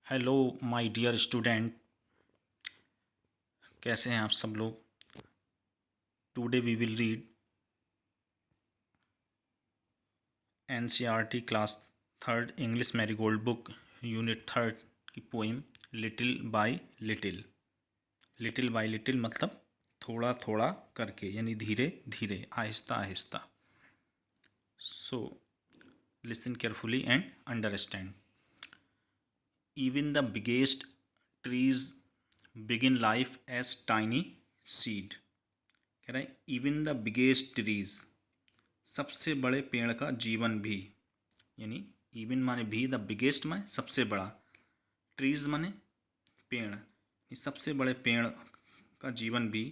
Hello my dear student, कैसे हैं आप सब लोग। Today we will read NCERT class third English Marigold book unit third की poem little by little. Little by little मतलब थोड़ा थोड़ा करके, यानी धीरे धीरे, आहिस्ता आहिस्ता। So listen carefully and understand. Even the biggest trees begin life as tiny seed। कह रहा है इवन द बिगेस्ट ट्रीज, सबसे बड़े पेड़ का जीवन भी, यानी इवन माने भी, द बिगेस्ट माने सबसे बड़ा, ट्रीज माने पेड़, इस सबसे बड़े पेड़ का जीवन भी,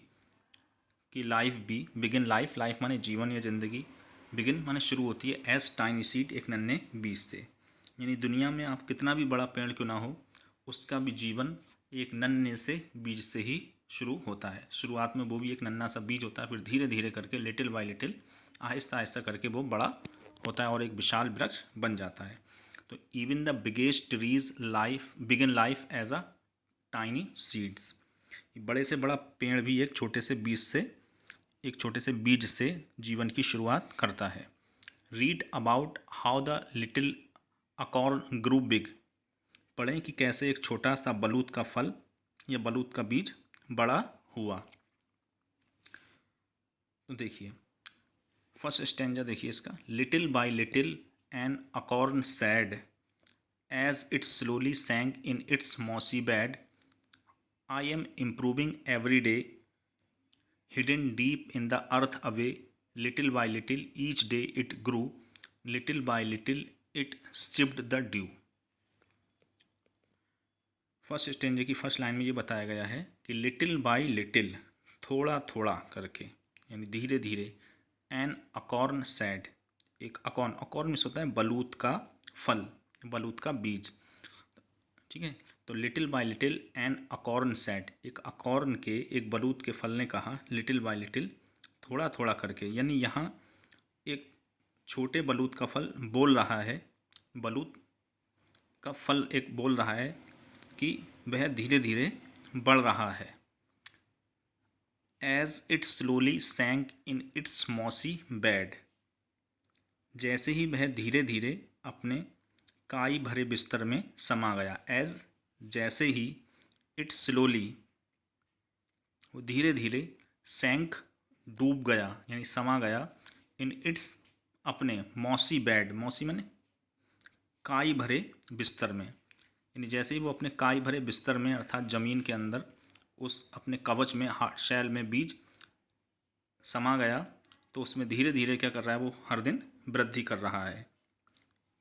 की लाइफ भी, बिगिन लाइफ, लाइफ माने जीवन या ज़िंदगी, बिगिन माने शुरू होती है एज टाइनी सीड, एक नन्हे बीज से। यानी दुनिया में आप कितना भी बड़ा पेड़ क्यों ना हो, उसका भी जीवन एक नन्हे से बीज से ही शुरू होता है। शुरुआत में वो भी एक नन्हा सा बीज होता है, फिर धीरे धीरे करके, little by little, Aahista Aahista करके वो बड़ा होता है और एक विशाल वृक्ष बन जाता है। तो even the biggest trees life begin life as a tiny seeds. बड़े से बड़ा पेड़ भी एक छोटे से बीज से, एक छोटे से बीज से जीवन की शुरुआत करता है। Read about how the little acorn grew big. पढ़ें कि कैसे एक छोटा सा बलूत का फल या बलूत का बीज बड़ा हुआ। तो देखिए फर्स्ट स्टैंजा, देखिए इसका। Little by little an acorn said as it slowly sank in its mossy bed. I am improving every day hidden deep in the earth away. Little by little each day it grew. Little by little it sipped the dew। First stanza की first line में ये बताया गया है कि little by little, थोड़ा थोड़ा करके, यानी धीरे धीरे, एन अकॉर्न सैड, एक अकॉर्न, अकॉर्न में होता है बलूत का फल, बलूत का बीज, ठीक है। तो little by little an acorn said, एक अकॉर्न के, एक बलूत के फल ने कहा, लिटिल बाय लिटिल, थोड़ा थोड़ा करके, यानी यहाँ एक छोटे बलूत का फल बोल रहा है, बलूत का फल एक बोल रहा है कि वह धीरे धीरे बढ़ रहा है। As it slowly sank in its mossy bed, जैसे ही वह धीरे धीरे अपने काई भरे बिस्तर में समा गया। एज, जैसे ही, इट स्लोली, वो धीरे धीरे, सैंक, डूब गया यानी समा गया, इन इट्स, अपने, मॉसी बेड, मॉसी माने काई भरे बिस्तर में, यानी जैसे ही वो अपने काई भरे बिस्तर में अर्थात ज़मीन के अंदर उस अपने कवच में, शैल में बीज समा गया, तो उसमें धीरे धीरे क्या कर रहा है, वो हर दिन वृद्धि कर रहा है।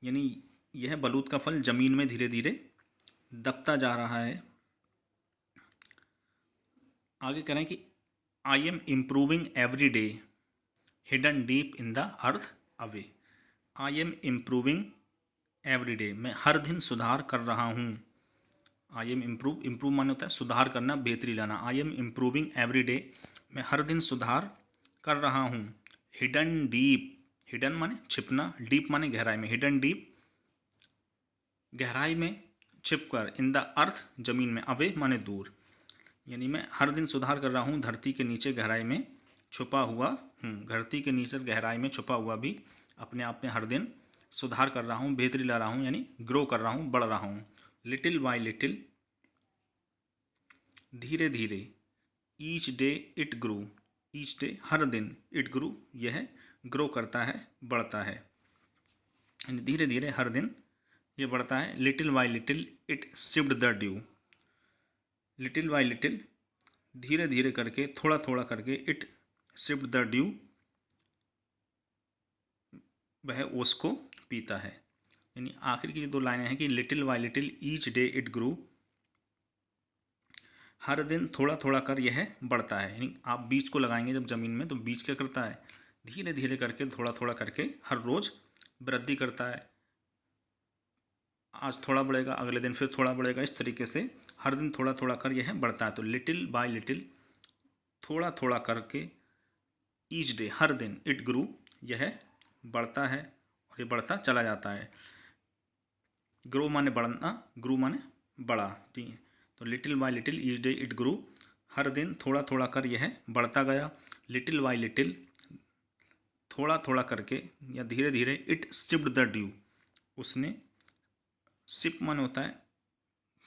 यानी यह बलूत का फल ज़मीन में धीरे धीरे दबता जा रहा है। आगे कह रहे हैं कि आई am improving every day hidden deep in the earth away. I am improving every day, मैं हर दिन सुधार कर रहा हूँ। आई एम इम्प्रूव, इम्प्रूव माने होता है सुधार करना, बेहतरी लाना। आई एम इम्प्रूविंग एवरी डे, मैं हर दिन सुधार कर रहा हूँ। हिडन डीप, हिडन माने छिपना, डीप माने गहराई में, हिडन डीप, गहराई में छिप कर, इन द अर्थ, जमीन में, अवे माने दूर, यानी मैं हर दिन सुधार कर रहा हूँ, धरती के नीचे गहराई में छुपा हुआ हूँ, धरती के नीचे गहराई में छुपा हुआ भी अपने आप में हर दिन सुधार कर रहा हूँ, बेहतरी ला रहा हूँ, यानी ग्रो कर रहा हूँ, बढ़ रहा हूँ। लिटिल बाय लिटिल, धीरे धीरे, each day it grew, each day हर दिन, इट ग्रू यह ग्रो करता है, बढ़ता है, यानी धीरे धीरे हर दिन ये बढ़ता है। Little by little it sipped the due, little by little, धीरे धीरे करके, थोड़ा थोड़ा करके, इट सिप्ड द ड्यू, वह ओस को पीता है। यानी आखिर की दो लाइनें हैं कि little by little each day it grew, हर दिन थोड़ा थोड़ा कर यह बढ़ता है। यानी आप बीज को लगाएंगे जब ज़मीन में, तो बीज क्या करता है, धीरे धीरे करके, थोड़ा थोड़ा करके हर रोज़ वृद्धि करता है। आज थोड़ा बढ़ेगा, अगले दिन फिर थोड़ा बढ़ेगा, इस तरीके से हर दिन थोड़ा थोड़ा कर यह बढ़ता है। तो लिटिल बाय लिटिल, थोड़ा थोड़ा करके, ईच डे हर दिन, इट ग्रू यह बढ़ता है और ये बढ़ता चला जाता है। ग्रो माने बढ़ना, ग्रू माने बढ़ा, ठीक है। तो little by little each day it grew, हर दिन थोड़ा थोड़ा कर यह बढ़ता गया। लिटिल बाय लिटिल, थोड़ा थोड़ा करके या धीरे धीरे, इट सिप्ड द ड्यू, उसने, सिप मन होता है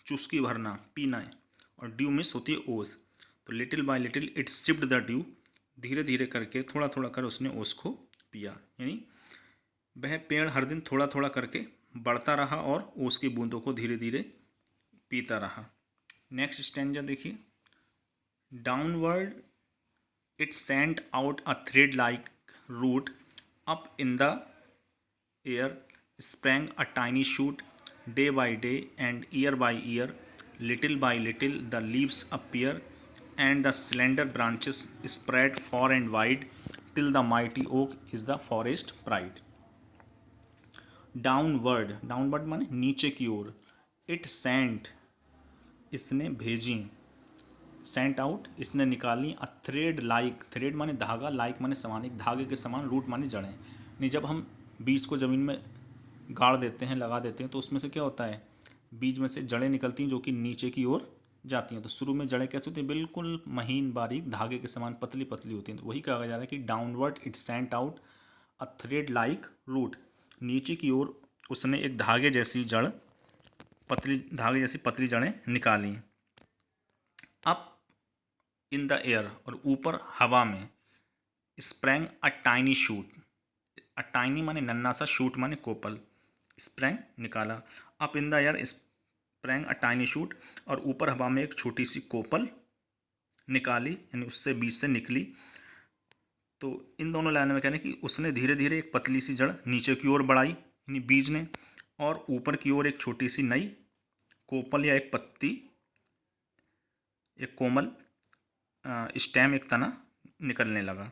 चुस्की भरना, पीना है, और ड्यू मिस होती है ओस। तो little by little it sipped the due, धीरे धीरे करके थोड़ा थोड़ा कर उसने ओस को पिया, यानी वह पेड़ हर दिन थोड़ा थोड़ा करके बढ़ता रहा और ओस की बूंदों को धीरे धीरे पीता रहा। नेक्स्ट स्टैंजा देखिए। Downward it sent out a thread like root, up in the air sprang a tiny shoot. Day by day and year by year, little by little, the leaves appear, and the slender branches spread far and wide, till the mighty oak is the forest pride. Downward, downward माने नीचे की ओर। It sent, इसने भेजी। Sent out, इसने निकाली। अ thread like, thread माने धागा, like माने समान, एक धागे के समान, रूट माने जड़ें। नहीं, जब हम बीज को ज़मीन में गाड़ देते हैं, लगा देते हैं, तो उसमें से क्या होता है, बीज में से जड़ें निकलती हैं जो कि नीचे की ओर जाती हैं। तो शुरू में जड़ें कैसे होती हैं, बिल्कुल महीन बारीक धागे के समान पतली पतली होती हैं। तो वही कहा जा रहा है कि downward it sent out a thread like root, नीचे की ओर उसने एक धागे जैसी जड़, पतली धागे जैसी पतली जड़ें निकाली। अप इन द एयर, और ऊपर हवा में। Sprang a tiny shoot, a tiny माने नन्ना सा, शूट माने कोपल। स्प्रैंग निकाला, up in the air sprang a tiny shoot, और ऊपर हवा में एक छोटी सी कोपल निकाली, यानी उससे बीज से निकली। तो इन दोनों लाइनों में कहने कि उसने धीरे धीरे एक पतली सी जड़ नीचे की ओर बढ़ाई, यानी बीज ने, और ऊपर की ओर एक छोटी सी नई कोपल या एक पत्ती, एक कोमल स्टेम, एक तना निकलने लगा।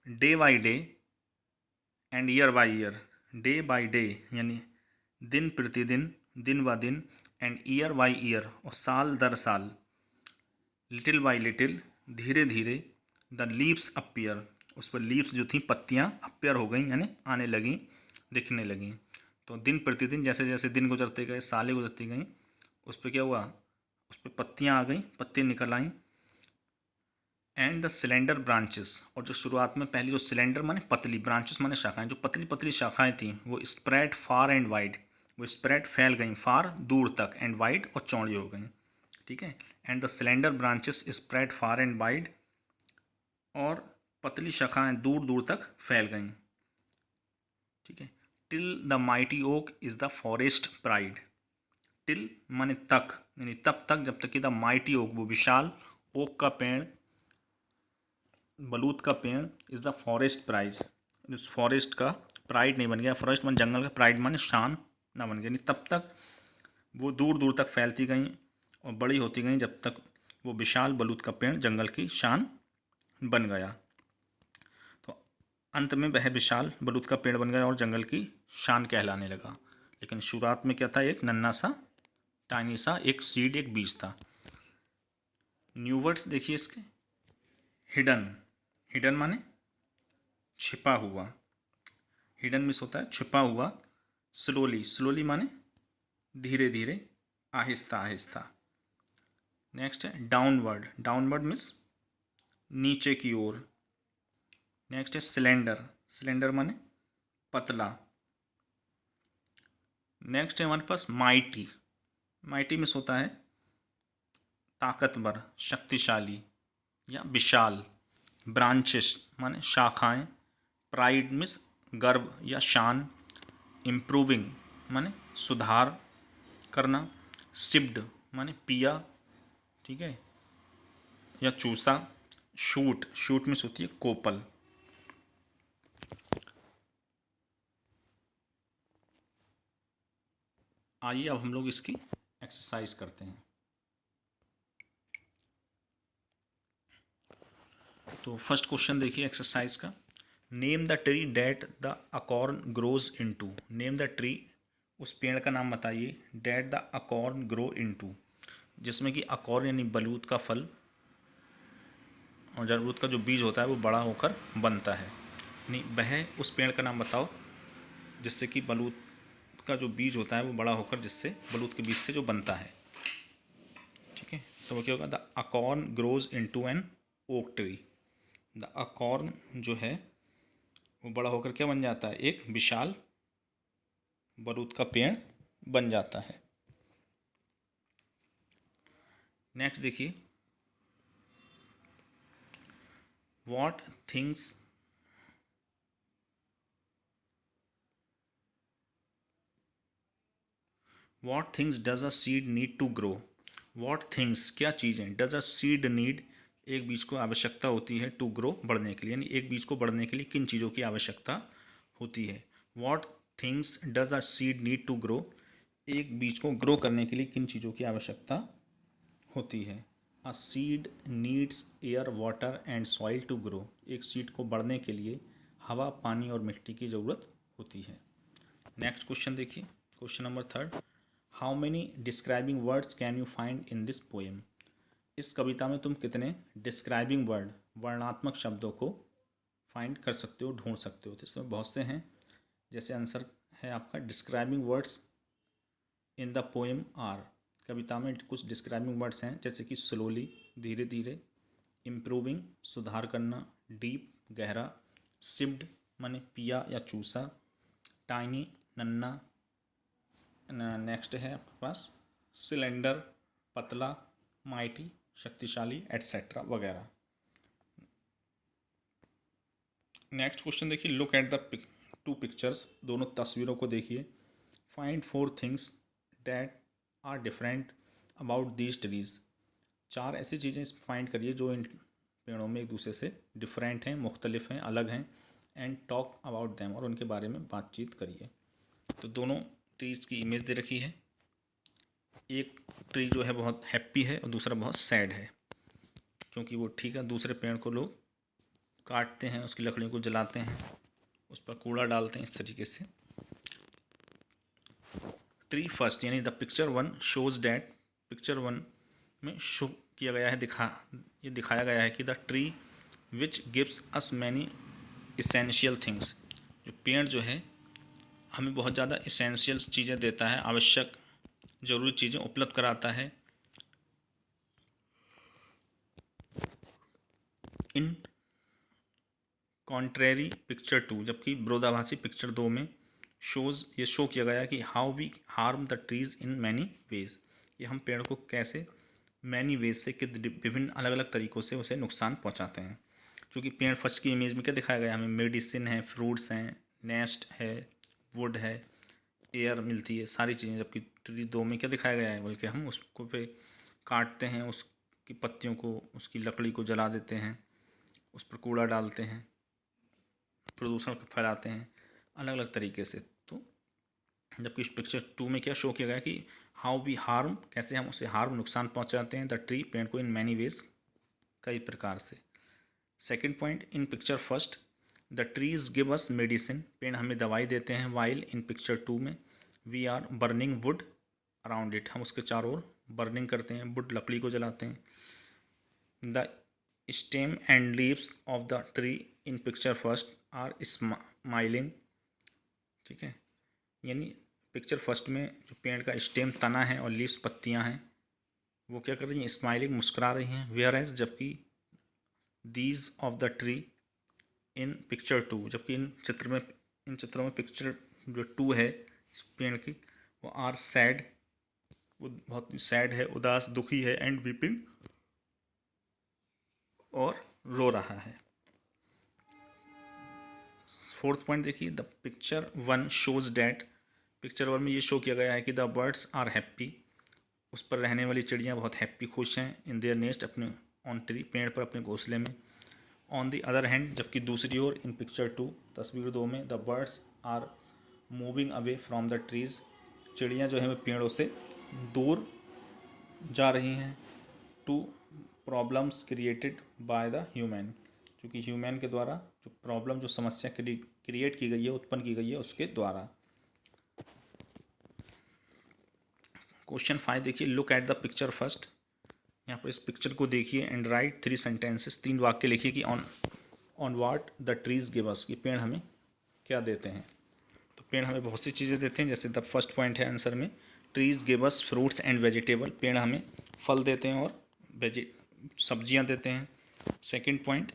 Day by day and year by year, day by day यानी दिन प्रतिदिन, दिन ब दिन, एंड ईयर बाई ईयर, और साल दर साल, लिटिल बाई लिटिल, धीरे धीरे, द लीव्स अपीयर, उस पर लीव्स जो थी पत्तियाँ अपीयर हो गई, यानी आने लगी, दिखने लगी। तो दिन प्रतिदिन, जैसे जैसे दिन गुजरते गए, सालें गुजरती गई, उस पर क्या हुआ, उस पर पत्तियाँ आ गई, पत्ती निकल आई। एंड द सिलेंडर ब्रांचेस, और जो शुरुआत में पहली जो सिलेंडर माने पतली, ब्रांचेस माने शाखाएं, जो पतली पतली शाखाएं थी, वो स्प्रेड फार एंड वाइड, वो स्प्रेड फैल गई, फार दूर तक, एंड वाइड और चौड़ी हो गई, ठीक है। And the cylinder branches spread far and wide, और पतली शाखाएं दूर दूर तक फैल गई, ठीक है। Till the mighty oak is the forest pride, till माने तक, यानी तब तक जब तक कि द माइटी ओक, वो विशाल ओक का पेड़, बलूत का पेड़, इज़ द फॉरेस्ट प्राइज, उस फॉरेस्ट का प्राइड नहीं बन गया। फॉरेस्ट मान जंगल का, प्राइड माने शान ना बन गया, नहीं तब तक वो दूर दूर तक फैलती गई और बड़ी होती गई, जब तक वो विशाल बलूत का पेड़ जंगल की शान बन गया। तो अंत में वह विशाल बलूत का पेड़ बन गया और जंगल की शान कहलाने लगा। लेकिन शुरुआत में क्या था, एक नन्ना सा, टाइनी सा, एक सीड, एक बीज था। न्यू वर्ड्स देखिए इसके। हिडन, हिडन माने छिपा हुआ, हिडन मिस होता है छिपा हुआ। स्लोली, स्लोली माने धीरे धीरे, आहिस्ता आहिस्ता। नेक्स्ट है डाउनवर्ड, डाउनवर्ड मिस नीचे की ओर। नेक्स्ट है सिलेंडर, सिलेंडर माने पतला। नेक्स्ट है हमारे पास माइटी, माइटी मिस होता है ताकतवर, शक्तिशाली या विशाल। ब्रांचेस माने शाखाएं। प्राइड मिस गर्व या शान। इम्प्रूविंग माने सुधार करना। सिप्ड माने पिया, ठीक है, या चूसा। शूट, शूट मिस होती है कोपल। आइए अब हम लोग इसकी एक्सरसाइज करते हैं। तो फर्स्ट क्वेश्चन देखिए एक्सरसाइज का। Name the tree that the acorn grows into, name the tree, उस पेड़ का नाम बताइए, that the acorn grow into, जिसमें कि अकॉर्न यानी बलूत का फल, और बलूत का जो बीज होता है वो बड़ा होकर बनता है। नहीं, वह उस पेड़ का नाम बताओ जिससे कि बलूत का जो बीज होता है वो बड़ा होकर, जिससे बलूत के बीज से जो बनता है। ठीक है, तो वो क्या होगा, the acorn grows into an oak tree. The acorn जो है वो बड़ा होकर क्या बन जाता है, एक विशाल बरूद का पेड़ बन जाता है। नेक्स्ट देखिए, what things does a seed need to grow. What things क्या चीज़ें, डज अ सीड नीड एक बीज को आवश्यकता होती है, टू ग्रो बढ़ने के लिए, यानी एक बीज को बढ़ने के लिए किन चीज़ों की आवश्यकता होती है। What things does a seed need to grow, एक बीज को ग्रो करने के लिए किन चीज़ों की आवश्यकता होती है। A seed needs air water and soil to grow, एक सीड को बढ़ने के लिए हवा, पानी और मिट्टी की ज़रूरत होती है। नेक्स्ट क्वेश्चन देखिए, question number 3, how many describing words can you find in this poem. इस कविता में तुम कितने डिस्क्राइबिंग वर्ड, वर्णात्मक शब्दों को फाइंड कर सकते हो, ढूंढ सकते हो। तो इसमें बहुत से हैं, जैसे आंसर है आपका describing words in the poem are, कविता में कुछ डिस्क्राइबिंग वर्ड्स हैं जैसे कि स्लोली धीरे धीरे, इम्प्रूविंग सुधार करना, डीप गहरा, सिप्ड माने पिया या चूसा, टाइनी नन्ना, नेक्स्ट है आपके पास सिलेंडर पतला, माइटी शक्तिशाली, एट्सेट्रा वगैरह। नेक्स्ट क्वेश्चन देखिए, look at the two pictures, दोनों तस्वीरों को देखिए। Find 4 things that are different about these trees, 4 ऐसी चीज़ें फाइंड करिए जो इन पेड़ों में एक दूसरे से डिफरेंट हैं, मुख्तलिफ हैं, अलग हैं। एंड टॉक अबाउट दैम, और उनके बारे में बातचीत करिए। तो दोनों ट्रीज़ की इमेज दे रखी है, एक ट्री जो है बहुत हैप्पी है और दूसरा बहुत सैड है, क्योंकि वो ठीक है दूसरे पेड़ को लोग काटते हैं, उसकी लकड़ियों को जलाते हैं, उस पर कूड़ा डालते हैं, इस तरीके से। ट्री फर्स्ट यानी the picture 1 shows that, picture 1 में शो किया गया है, ये दिखाया गया है कि the tree which gives us many essential things, जो पेड़ जो है हमें बहुत ज़्यादा इसेंशियल चीज़ें देता है, आवश्यक ज़रूरी चीज़ें उपलब्ध कराता है। इन कॉन्ट्रेरी पिक्चर 2, जबकि विरोधाभासी पिक्चर 2 में शोज़ ये शो किया गया कि how we harm the trees in many ways, ये हम पेड़ को कैसे मैनी वेज से कि विभिन्न अलग अलग तरीक़ों से उसे नुकसान पहुंचाते हैं। क्योंकि पेड़ फर्स्ट की इमेज में क्या दिखाया गया हमें, मेडिसिन है, फ्रूट्स हैं, नेस्ट है, वुड है, एयर मिलती है, सारी चीज़ें। जबकि ट्री 2 में क्या दिखाया गया है, बल्कि हम उसको पे काटते हैं, उसकी पत्तियों को, उसकी लकड़ी को जला देते हैं, उस पर कूड़ा डालते हैं, प्रदूषण फैलाते हैं अलग अलग तरीके से। तो जबकि पिक्चर 2 में क्या शो किया गया कि हाउ वी हार्म, कैसे हम उसे हार्म नुकसान पहुंचाते हैं, द ट्री पेड़ को, इन मैनी वेज कई प्रकार से। Second point, in picture first the trees give us medicine, पेड़ हमें दवाई देते हैं, वाइल इन पिक्चर 2 में we are burning wood around it, हम उसके चारों ओर बर्निंग करते हैं, वुड लकड़ी को जलाते हैं। The stem and leaves of the tree in picture first are smiling, ठीक है, यानी पिक्चर फर्स्ट में जो पेड़ का स्टेम तना है और लीव्स पत्तियां हैं वो क्या कर रही हैं, स्माइलिंग मुस्कुरा रही हैं। वेयर एज, जबकि these of the tree in picture 2, जबकि इन चित्रों में पिक्चर जो 2 है इस पेड़ की वो आर सैड, वो बहुत सैड है, उदास, दुखी है, एंड वीपिंग, और रो रहा है। फोर्थ पॉइंट देखिए, the picture 1 shows that, picture 1 में ये शो किया गया है कि द बर्ड्स आर हैप्पी, उस पर रहने वाली चिड़ियाँ बहुत हैप्पी, खुश हैं, इन देयर नेस्ट, अपने ऑन ट्री पेड़ पर अपने घोंसले में। ऑन द अदर हैंड, जबकि दूसरी ओर इन पिक्चर 2 तस्वीर 2 में the birds are moving away from the trees, चिड़ियाँ जो है पेड़ों से दूर जा रही हैं। Two problems created by the human, क्योंकि ह्यूमन के द्वारा जो प्रॉब्लम, जो समस्या क्रिएट की गई है, उत्पन्न की गई है उसके द्वारा। क्वेश्चन 5 देखिए, look at the picture first, यहाँ पर इस पिक्चर को देखिए एंड राइट 3 सेंटेंसेस, 3 वाक्य लिखिए कि on what the trees give अस, कि पेड़ हमें क्या देते हैं। तो पेड़ हमें बहुत सी चीज़ें देते हैं, जैसे द फर्स्ट पॉइंट है आंसर में, trees give us fruits and vegetable, पेड़ हमें फल देते हैं और सब्जियां देते हैं। Second point,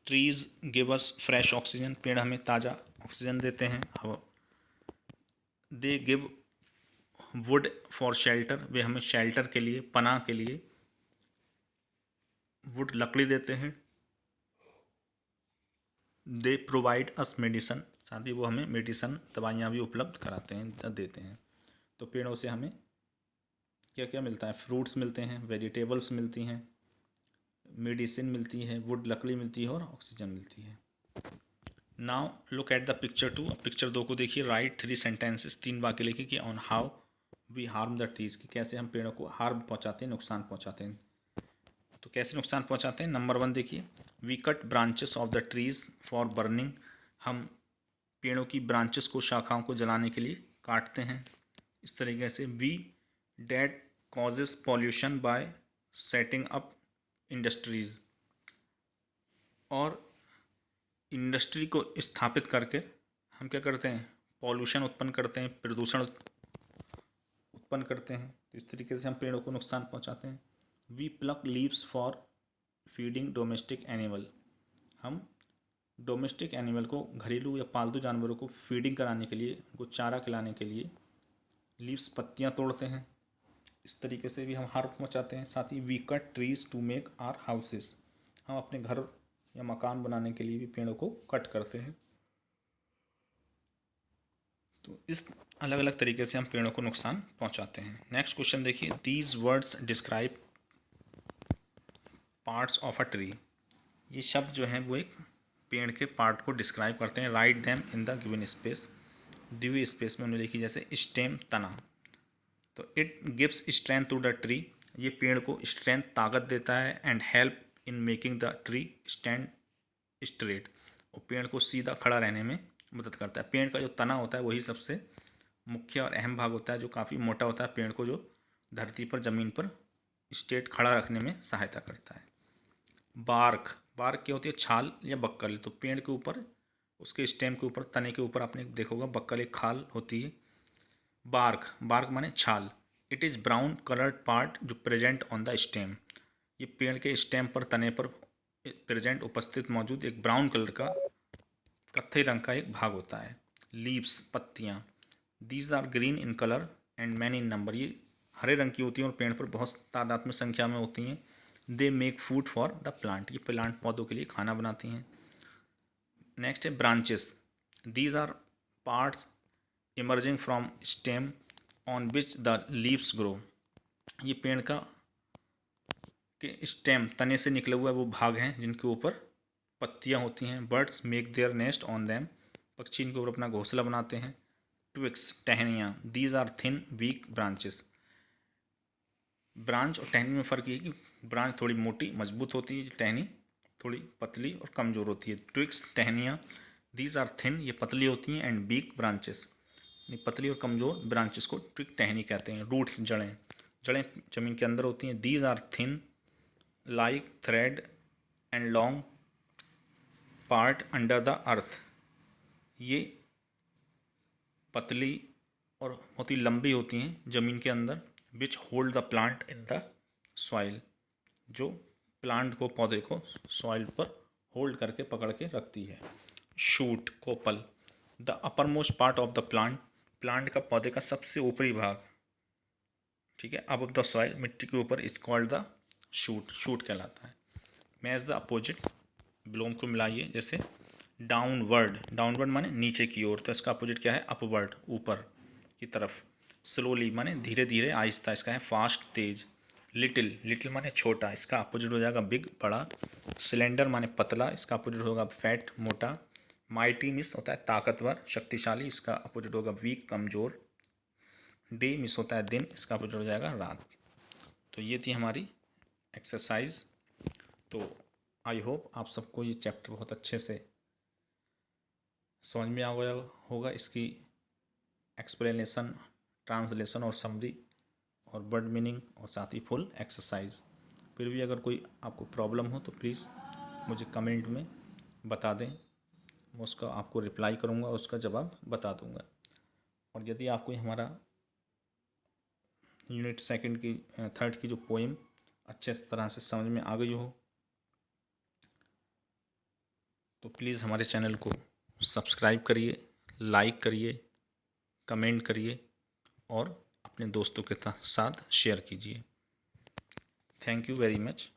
trees give us fresh oxygen, पेड़ हमें ताज़ा ऑक्सीजन देते हैं हवा। They give wood for shelter, वे हमें शेल्टर के लिए, पनाह के लिए वुड लकड़ी देते हैं। दे प्रोवाइड अस मेडिसन, साथ ही वो हमें मेडिसन दवाइयाँ भी उपलब्ध कराते हैं, देते हैं। तो पेड़ों से हमें क्या क्या मिलता है? फ्रूट्स मिलते हैं, वेजिटेबल्स मिलती हैं, मेडिसिन मिलती है, वुड लकड़ी मिलती है और ऑक्सीजन मिलती है। Now look at the picture 2, अब पिक्चर 2 को देखिए। राइट 3 सेंटेंसेस, 3 वाक्य लिखिए कि on how we harm the trees, कि कैसे हम पेड़ों को हार्म पहुँचाते हैं, नुकसान पहुँचाते हैं। तो कैसे नुकसान पहुँचाते हैं? नंबर 1 देखिए, we cut branches of the trees for burning, हम पेड़ों की ब्रांचेस को, शाखाओं को जलाने के लिए काटते हैं। इस तरीके से we that causes pollution by setting up industries, और इंडस्ट्री को स्थापित करके हम क्या करते हैं? पॉल्यूशन उत्पन्न करते हैं, प्रदूषण उत्पन्न करते हैं। तो इस तरीके से हम पेड़ों को नुकसान पहुंचाते हैं। We pluck leaves for feeding domestic animal, हम डोमेस्टिक एनिमल को, घरेलू या पालतू जानवरों को फीडिंग कराने के लिए, उनको चारा खिलाने के लिए लीव्स, पत्तियां तोड़ते हैं। इस तरीके से भी हम हार्म पहुंचाते हैं। साथ ही we cut trees to make our houses, हम अपने घर या मकान बनाने के लिए भी पेड़ों को कट करते हैं। तो इस अलग अलग तरीके से हम पेड़ों को नुकसान पहुंचाते हैं। नेक्स्ट क्वेश्चन देखिए, these words describe parts of a tree, ये शब्द जो हैं वो एक पेड़ के पार्ट को डिस्क्राइब करते हैं। Write them in the given space, दी हुई स्पेस में उन्हें लिखी। जैसे स्टेम, तना, तो it gives strength to the tree, ये पेड़ को स्ट्रेंथ, ताकत देता है। And help in making the tree stand straight, और पेड़ को सीधा खड़ा रहने में मदद करता है। पेड़ का जो तना होता है वही सबसे मुख्य और अहम भाग होता है, जो काफ़ी मोटा होता है, पेड़ को जो धरती पर, ज़मीन पर स्ट्रेट खड़ा रखने में सहायता करता है। बार्क, बार्क क्या होती है? छाल या बक्कल। तो पेड़ के ऊपर, उसके स्टेम के ऊपर, तने के ऊपर आपने देखा होगा बक्कल, एक खाल होती है। बार्क, बार्क माने छाल। It is brown coloured part जो प्रेजेंट ऑन द स्टेम, ये पेड़ के स्टेम पर, तने पर प्रेजेंट, उपस्थित, मौजूद एक ब्राउन कलर का, कत्थई रंग का एक भाग होता है। लीव्स, पत्तियाँ, these are green in colour and many in number, ये हरे रंग की होती हैं और पेड़ पर बहुत तादाद में, संख्या में होती हैं। They make food for the plant, ये प्लांट पौधों के लिए खाना बनाती हैं। नेक्स्ट है branches, these are parts emerging from stem on which the leaves grow, ये पेड़ का के स्टेम, तने से निकले हुए वो भाग हैं जिनके ऊपर पत्तियां होती हैं। Birds make their nest on them, पक्षी इनके ऊपर अपना घोंसला बनाते हैं। ट्विक्स, टहनियाँ, these are thin weak branches, branch और टहनी में फ़र्क ये है कि ब्रांच थोड़ी मोटी मजबूत होती है, टहनी थोड़ी पतली और कमज़ोर होती है। ट्विक्स, टहनियाँ, दीज आर थिन, ये पतली होती हैं। एंड वीक ब्रांचेस, पतली और कमज़ोर ब्रांचेस को ट्विक, टहनी कहते हैं। रूट्स, जड़ें, जड़ें ज़मीन के अंदर होती हैं। These are thin like thread and long part under the earth, ये पतली और बहुत ही लंबी होती हैं ज़मीन के अंदर। Which hold the plant in the soil, जो प्लांट को, पौधे को सॉइल पर होल्ड करके, पकड़ के रखती है। शूट, कोपल, the upper most part of the plant, plant का, पौधे का सबसे ऊपरी भाग, ठीक है, अब द सॉइल, मिट्टी के ऊपर, is called the shoot, shoot कहलाता है। मैच द अपोजिट, विलोम को मिलाइए। जैसे डाउनवर्ड, डाउनवर्ड माने नीचे की ओर, तो इसका अपोजिट क्या है? अपवर्ड, ऊपर की तरफ। स्लोली माने धीरे धीरे, आहिस्ता, इसका है फास्ट, तेज। लिटिल, लिटिल माने छोटा, इसका अपोजिट हो जाएगा बिग, बड़ा। सिलेंडर माने पतला, इसका अपोजिट होगा फैट, मोटा। माइटी मिस होता है ताकतवर, शक्तिशाली, इसका अपोजिट होगा वीक, कमज़ोर। डे मिस होता है दिन, इसका अपोजिट हो जाएगा रात। तो ये थी हमारी एक्सरसाइज। तो आई होप आप सबको ये चैप्टर बहुत अच्छे से समझ में आ गया होगा। इसकी एक्सप्लेनेशन, ट्रांसलेशन और समरी और वर्ड मीनिंग और साथ ही फुल एक्सरसाइज। फिर भी अगर कोई आपको प्रॉब्लम हो तो प्लीज़ मुझे कमेंट में बता दें, मैं उसका आपको रिप्लाई करूँगा और उसका जवाब बता दूँगा। और यदि आपको हमारा यूनिट सेकंड की थर्ड की जो पोएम अच्छे तरह से समझ में आ गई हो तो प्लीज़ हमारे चैनल को सब्सक्राइब करिए, लाइक करिए, कमेंट करिए और अपने दोस्तों के साथ शेयर कीजिए। Thank you very much.